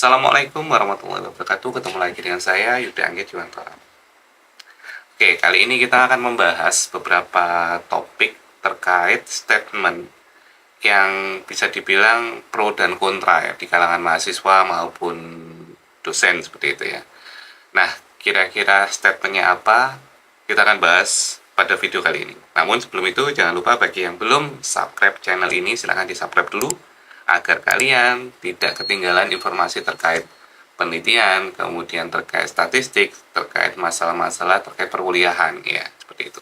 Assalamualaikum warahmatullahi wabarakatuh. Ketemu lagi dengan saya Yuda Anggit Yuwantara. Oke, kali ini kita akan membahas beberapa topik terkait statement yang bisa dibilang pro dan kontra ya di kalangan mahasiswa maupun dosen seperti itu ya. Nah, kira-kira statementnya apa? Kita akan bahas pada video kali ini. Namun sebelum itu jangan lupa bagi yang belum subscribe channel ini silahkan di subscribe dulu agar kalian tidak ketinggalan informasi terkait penelitian, kemudian terkait statistik, terkait masalah-masalah terkait perkuliahan ya, seperti itu.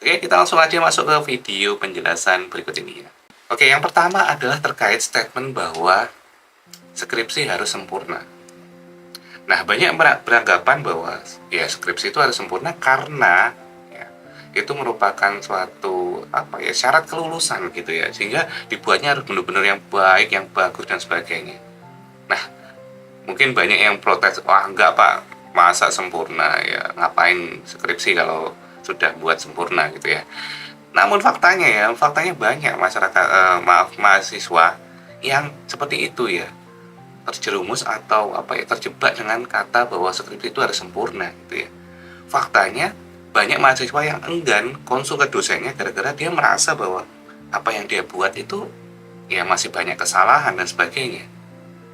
Oke, kita langsung aja masuk ke video penjelasan berikut ini ya. Oke, yang pertama adalah terkait statement bahwa skripsi harus sempurna. Nah, banyak beranggapan bahwa ya skripsi itu harus sempurna karena ya, itu merupakan suatu syarat kelulusan gitu ya, sehingga dibuatnya harus benar-benar yang baik, yang bagus dan sebagainya. Nah, mungkin banyak yang protes, wah enggak pak, masa sempurna ya, ngapain skripsi kalau sudah buat sempurna gitu ya. Namun faktanya banyak masyarakat mahasiswa yang seperti itu ya, terjerumus atau terjebak dengan kata bahwa skripsi itu harus sempurna gitu ya. Faktanya banyak mahasiswa yang enggan konsul ke dosennya gara-gara dia merasa bahwa apa yang dia buat itu ya masih banyak kesalahan dan sebagainya.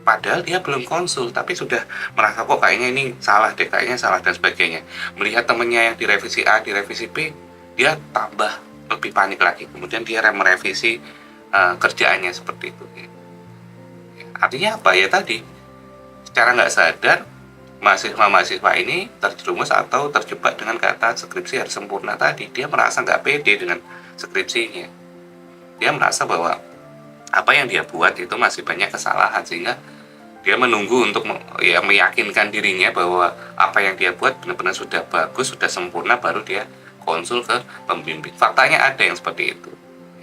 Padahal dia belum konsul tapi sudah merasa kok kayaknya ini salah deh, kayaknya salah dan sebagainya. Melihat temennya yang direvisi A, direvisi B, dia tambah lebih panik lagi. Kemudian dia merevisi kerjaannya seperti itu. Artinya apa ya tadi? Secara nggak sadar mahasiswa ini terjerumus atau terjebak dengan kata skripsi harus sempurna tadi. Dia merasa nggak pede dengan skripsinya. Dia merasa bahwa apa yang dia buat itu masih banyak kesalahan, sehingga dia menunggu untuk meyakinkan dirinya bahwa apa yang dia buat benar-benar sudah bagus, sudah sempurna, baru dia konsul ke pembimbing. Faktanya ada yang seperti itu.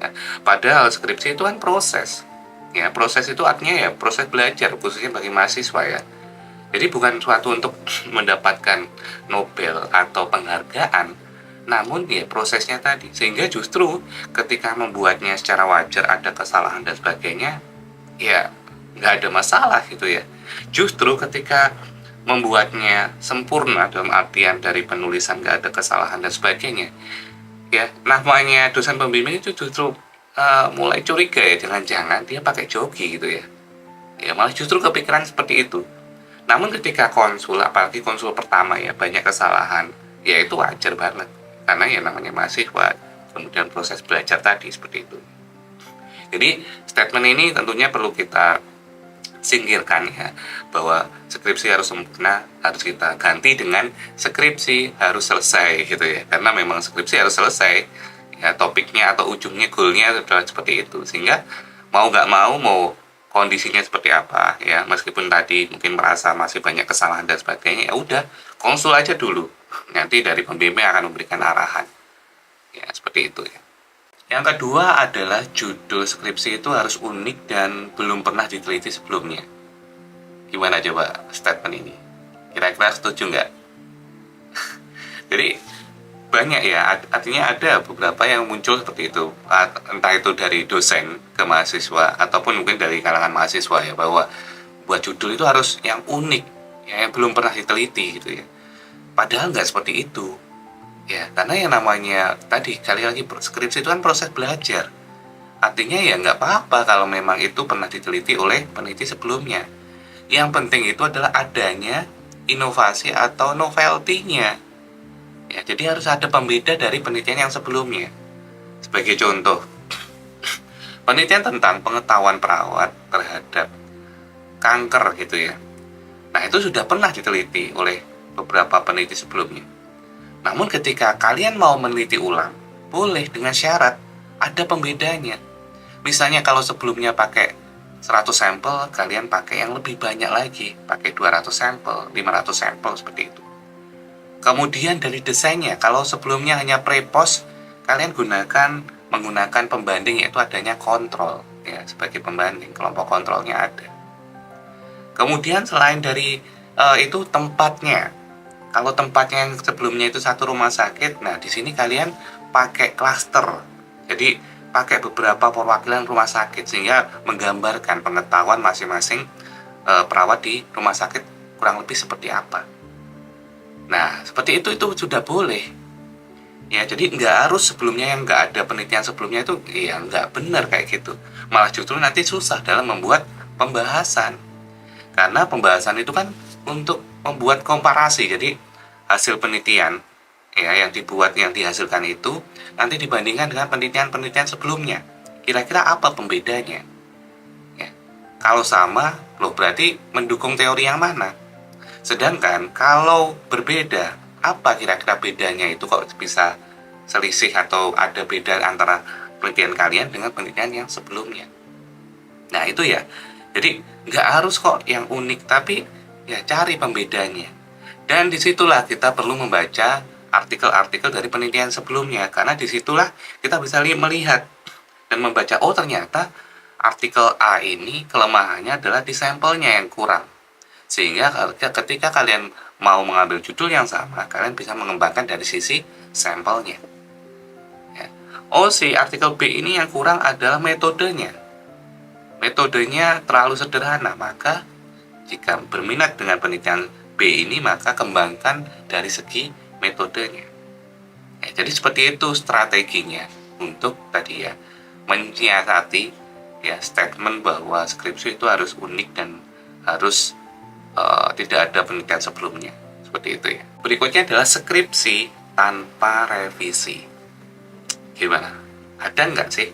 Ya. Padahal skripsi itu kan proses. Ya, proses itu artinya ya proses belajar, khususnya bagi mahasiswa ya. Jadi bukan suatu untuk mendapatkan Nobel atau penghargaan, namun ya prosesnya tadi. Sehingga justru ketika membuatnya secara wajar ada kesalahan dan sebagainya, ya nggak ada masalah gitu ya. Justru ketika membuatnya sempurna dalam artian dari penulisan nggak ada kesalahan dan sebagainya, ya namanya dosen pembimbing itu justru mulai curiga ya, jangan-jangan dia pakai joki gitu ya. Ya malah justru kepikiran seperti itu. Namun ketika konsul, apalagi konsul pertama ya banyak kesalahan, ya itu wajar banget. Karena ya namanya mahasiswa, kemudian proses belajar tadi seperti itu. Jadi statement ini tentunya perlu kita singkirkan ya, bahwa skripsi harus sempurna harus kita ganti dengan skripsi harus selesai gitu ya. Karena memang skripsi harus selesai. Ya, topiknya atau ujungnya, goalnya adalah seperti itu, sehingga mau nggak mau kondisinya seperti apa ya, meskipun tadi mungkin merasa masih banyak kesalahan dan sebagainya, ya udah konsul aja dulu, nanti dari pembimbing akan memberikan arahan ya, seperti itu ya. Yang kedua adalah judul skripsi itu harus unik dan belum pernah diteliti sebelumnya. Gimana coba statement ini, kira-kira setuju nggak? Jadi banyak ya, artinya ada beberapa yang muncul seperti itu, entah itu dari dosen ke mahasiswa ataupun mungkin dari kalangan mahasiswa ya, bahwa buat judul itu harus yang unik ya, yang belum pernah diteliti gitu ya. Padahal nggak seperti itu ya, karena yang namanya tadi kali lagi skripsi itu kan proses belajar. Artinya ya nggak apa-apa kalau memang itu pernah diteliti oleh peneliti sebelumnya. Yang penting itu adalah adanya inovasi atau novelty-nya. Ya, jadi harus ada pembeda dari penelitian yang sebelumnya. Sebagai contoh, penelitian tentang pengetahuan perawat terhadap kanker gitu ya. Nah, itu sudah pernah diteliti oleh beberapa peneliti sebelumnya. Namun ketika kalian mau meneliti ulang, boleh dengan syarat ada pembedanya. Misalnya kalau sebelumnya pakai 100 sampel, kalian pakai yang lebih banyak lagi, pakai 200 sampel, 500 sampel seperti itu. Kemudian dari desainnya, kalau sebelumnya hanya pre-post, kalian menggunakan pembanding, yaitu adanya kontrol ya, sebagai pembanding, kelompok kontrolnya ada. Kemudian selain dari itu tempatnya, kalau tempatnya yang sebelumnya itu satu rumah sakit, nah di sini kalian pakai klaster, jadi pakai beberapa perwakilan rumah sakit sehingga menggambarkan pengetahuan masing-masing perawat di rumah sakit kurang lebih seperti apa. Nah, seperti itu sudah boleh. Ya, jadi nggak harus sebelumnya yang nggak ada penelitian sebelumnya itu, ya nggak benar kayak gitu. Malah justru nanti susah dalam membuat pembahasan. Karena pembahasan itu kan untuk membuat komparasi. Jadi hasil penelitian ya yang dihasilkan itu nanti dibandingkan dengan penelitian-penelitian sebelumnya. Kira-kira apa pembedanya? Ya. Kalau sama, loh berarti mendukung teori yang mana? Sedangkan kalau berbeda, apa kira-kira bedanya itu kok bisa selisih atau ada beda antara penelitian kalian dengan penelitian yang sebelumnya? Nah itu ya, jadi nggak harus kok yang unik, tapi ya cari pembedanya. Dan disitulah kita perlu membaca artikel-artikel dari penelitian sebelumnya, karena disitulah kita bisa melihat dan membaca, oh ternyata artikel A ini kelemahannya adalah di sampelnya yang kurang. Sehingga ketika kalian mau mengambil judul yang sama, kalian bisa mengembangkan dari sisi sampelnya. Ya. Oh, si artikel B ini yang kurang adalah metodenya. Metodenya terlalu sederhana, maka jika berminat dengan penelitian B ini, maka kembangkan dari segi metodenya. Ya, jadi seperti itu strateginya untuk tadi ya, menyiasati ya statement bahwa skripsi itu harus unik dan harus tidak ada penelitian sebelumnya, seperti itu ya. Berikutnya adalah skripsi tanpa revisi. Gimana? Ada nggak sih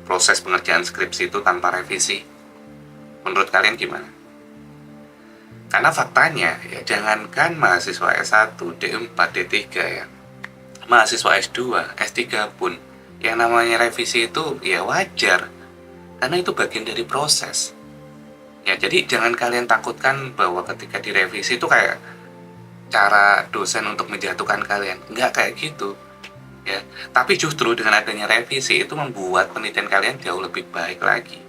proses pengerjaan skripsi itu tanpa revisi? Menurut kalian gimana? Karena faktanya ya, jangankan mahasiswa S1, D4, D3 ya, mahasiswa S2, S3 pun yang namanya revisi itu ya wajar, karena itu bagian dari proses. Ya, jadi jangan kalian takutkan bahwa ketika direvisi itu kayak cara dosen untuk menjatuhkan kalian. Nggak kayak gitu. Ya, tapi justru dengan adanya revisi itu membuat penelitian kalian jauh lebih baik lagi.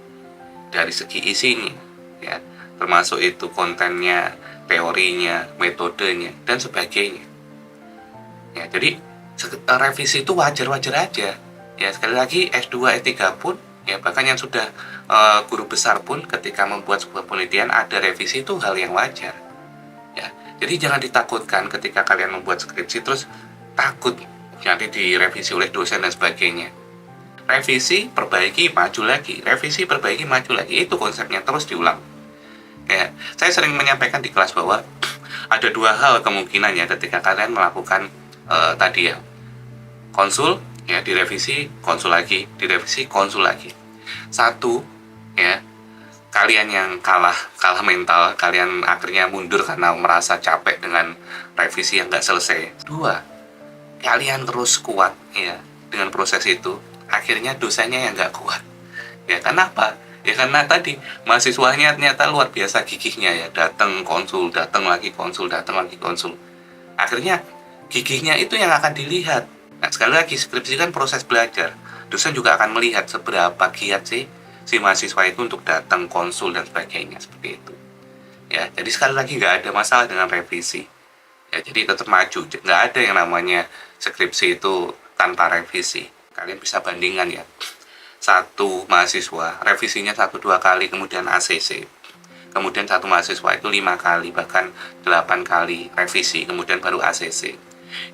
Dari segi isinya, ya, termasuk itu kontennya, teorinya, metodenya, dan sebagainya. Ya, jadi revisi itu wajar-wajar aja. Ya, sekali lagi S2, S3 pun ya, bahkan yang sudah guru besar pun ketika membuat sebuah penelitian ada revisi itu hal yang wajar ya. Jadi jangan ditakutkan ketika kalian membuat skripsi terus takut nanti direvisi oleh dosen dan sebagainya. Revisi, perbaiki, maju lagi. Revisi, perbaiki, maju lagi. Itu konsepnya, terus diulang ya. Saya sering menyampaikan di kelas bahwa ada dua hal kemungkinannya ketika kalian melakukan tadi ya, konsul ya, direvisi, konsul lagi, direvisi, konsul lagi. Satu ya, kalian yang kalah mental, kalian akhirnya mundur karena merasa capek dengan revisi yang nggak selesai. Dua, kalian terus kuat ya dengan proses itu, akhirnya dosennya yang nggak kuat ya. Kenapa? Ya karena tadi mahasiswanya ternyata luar biasa gigihnya ya, datang konsul, datang lagi konsul, datang lagi konsul. Akhirnya gigihnya itu yang akan dilihat. Nah, sekali lagi skripsi kan proses belajar. Dosen juga akan melihat seberapa giat sih si mahasiswa itu untuk datang konsul dan sebagainya, seperti itu ya. Jadi sekali lagi nggak ada masalah dengan revisi ya, jadi tetap maju. Nggak ada yang namanya skripsi itu tanpa revisi. Kalian bisa bandingkan ya, satu mahasiswa revisinya 1-2 kali, kemudian ACC, kemudian satu mahasiswa itu 5 kali bahkan 8 kali revisi, kemudian baru ACC.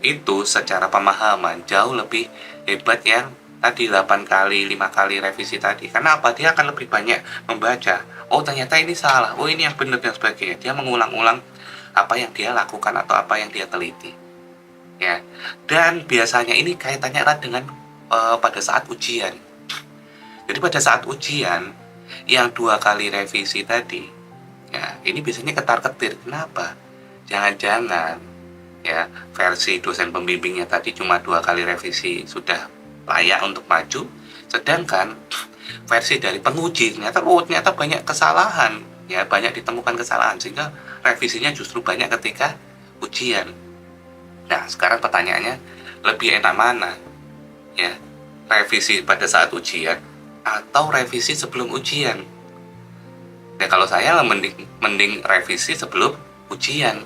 Itu secara pemahaman jauh lebih hebat yang tadi 8 kali, 5 kali revisi tadi. Karena apa? Dia akan lebih banyak membaca. Oh ternyata ini salah, oh ini yang benar dan sebagainya. Dia mengulang-ulang apa yang dia lakukan atau apa yang dia teliti. Ya. Dan biasanya ini kaitannya erat dengan pada saat ujian. Jadi pada saat ujian yang 2 kali revisi tadi, ya ini biasanya ketar-ketir. Kenapa? Jangan-jangan ya versi dosen pembimbingnya tadi cuma 2 kali revisi sudah layak untuk maju, sedangkan versi dari penguji ternyata banyak kesalahan ya, banyak ditemukan kesalahan sehingga revisinya justru banyak ketika ujian. Nah sekarang pertanyaannya, lebih enak mana ya, revisi pada saat ujian atau revisi sebelum ujian? Ya kalau saya mending revisi sebelum ujian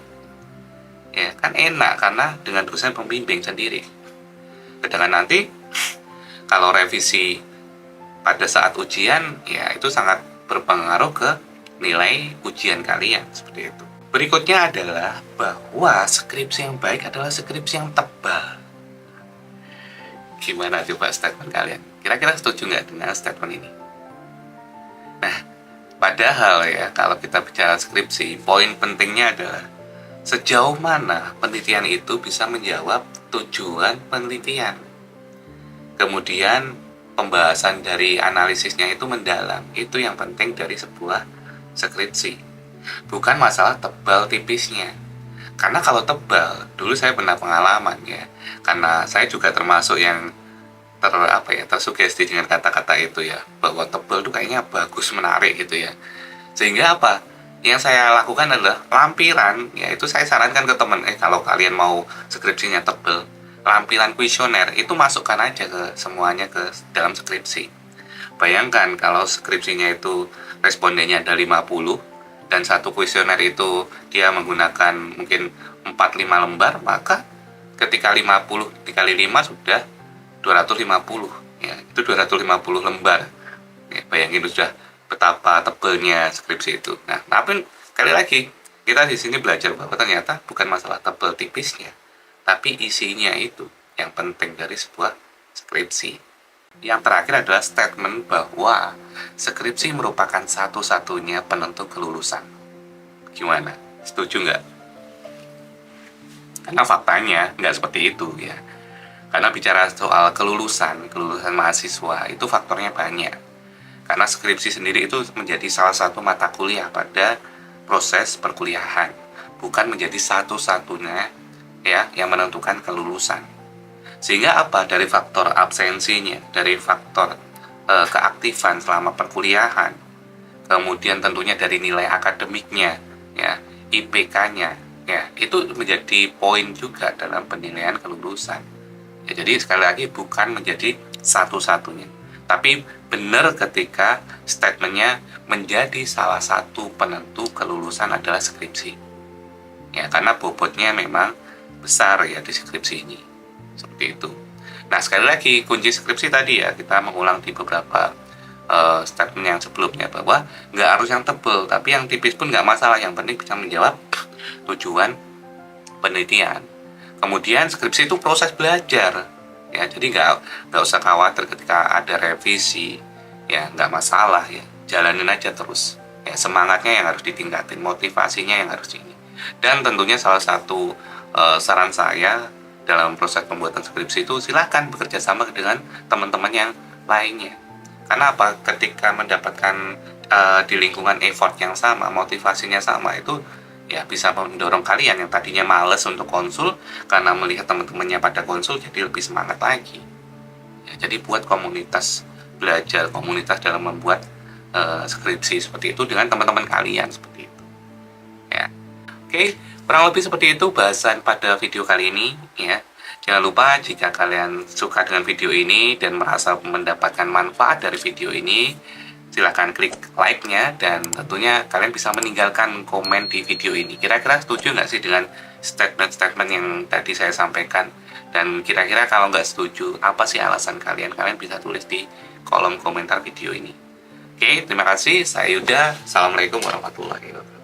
ya, kan enak karena dengan dosen pembimbing sendiri. Sedangkan nanti kalau revisi pada saat ujian ya itu sangat berpengaruh ke nilai ujian kalian, seperti itu. Berikutnya adalah bahwa skripsi yang baik adalah skripsi yang tebal. Gimana coba statement kalian? Kira-kira setuju nggak dengan statement ini? Nah, padahal ya, kalau kita bicara skripsi, poin pentingnya adalah sejauh mana penelitian itu bisa menjawab tujuan penelitian. Kemudian pembahasan dari analisisnya itu mendalam. Itu yang penting dari sebuah skripsi. Bukan masalah tebal tipisnya. Karena kalau tebal, dulu saya pernah pengalaman ya. Karena saya juga termasuk yang tersugesti dengan kata-kata itu ya, bahwa tebal itu kayaknya bagus, menarik gitu ya. Sehingga apa? Yang saya lakukan adalah lampiran, yaitu saya sarankan ke teman, kalau kalian mau skripsinya tebal, lampiran kuesioner itu masukkan aja ke semuanya ke dalam skripsi. Bayangkan kalau skripsinya itu respondennya ada 50 dan satu kuesioner itu dia menggunakan mungkin 4-5 lembar, maka ketika 50 dikali 5 sudah 250 ya, itu 250 lembar ya, bayangin sudah betapa tebalnya skripsi itu. Nah, tapi sekali lagi kita di sini belajar bahwa ternyata bukan masalah tebal tipisnya, tapi isinya itu yang penting dari sebuah skripsi. Yang terakhir adalah statement bahwa skripsi merupakan satu-satunya penentu kelulusan. Gimana? Setuju nggak? Karena faktanya nggak seperti itu ya. Karena bicara soal kelulusan mahasiswa itu faktornya banyak. Karena skripsi sendiri itu menjadi salah satu mata kuliah pada proses perkuliahan, bukan menjadi satu-satunya ya yang menentukan kelulusan. Sehingga apa? Dari faktor absensinya, dari faktor keaktifan selama perkuliahan, kemudian tentunya dari nilai akademiknya, ya, IPK-nya, ya, itu menjadi poin juga dalam penilaian kelulusan. Ya, jadi sekali lagi bukan menjadi satu-satunya, tapi benar ketika statementnya menjadi salah satu penentu kelulusan adalah skripsi. Ya, karena bobotnya memang besar ya di skripsi ini. Seperti itu. Nah, sekali lagi kunci skripsi tadi ya, kita mengulang di beberapa statement yang sebelumnya bahwa nggak harus yang tebel, tapi yang tipis pun nggak masalah, yang penting bisa menjawab tujuan penelitian. Kemudian skripsi itu proses belajar ya, jadi nggak usah khawatir ketika ada revisi ya, nggak masalah ya, jalanin aja terus ya, semangatnya yang harus ditingkatin, motivasinya yang harus ini. Dan tentunya salah satu saran saya dalam proses pembuatan skripsi itu silakan bekerja sama dengan teman-teman yang lainnya. Karena apa? Ketika mendapatkan di lingkungan effort yang sama, motivasinya sama, itu ya bisa mendorong kalian yang tadinya males untuk konsul, karena melihat teman-temannya pada konsul jadi lebih semangat lagi. Ya, jadi buat komunitas belajar, komunitas dalam membuat skripsi seperti itu dengan teman-teman kalian seperti itu. Ya. Oke. Kurang lebih seperti itu bahasan pada video kali ini ya. Jangan lupa jika kalian suka dengan video ini dan merasa mendapatkan manfaat dari video ini, silahkan klik like-nya dan tentunya kalian bisa meninggalkan komen di video ini. Kira-kira setuju nggak sih dengan statement-statement yang tadi saya sampaikan? Dan kira-kira kalau nggak setuju, apa sih alasan kalian? Kalian bisa tulis di kolom komentar video ini. Oke, terima kasih. Saya Yuda. Assalamualaikum warahmatullahi wabarakatuh.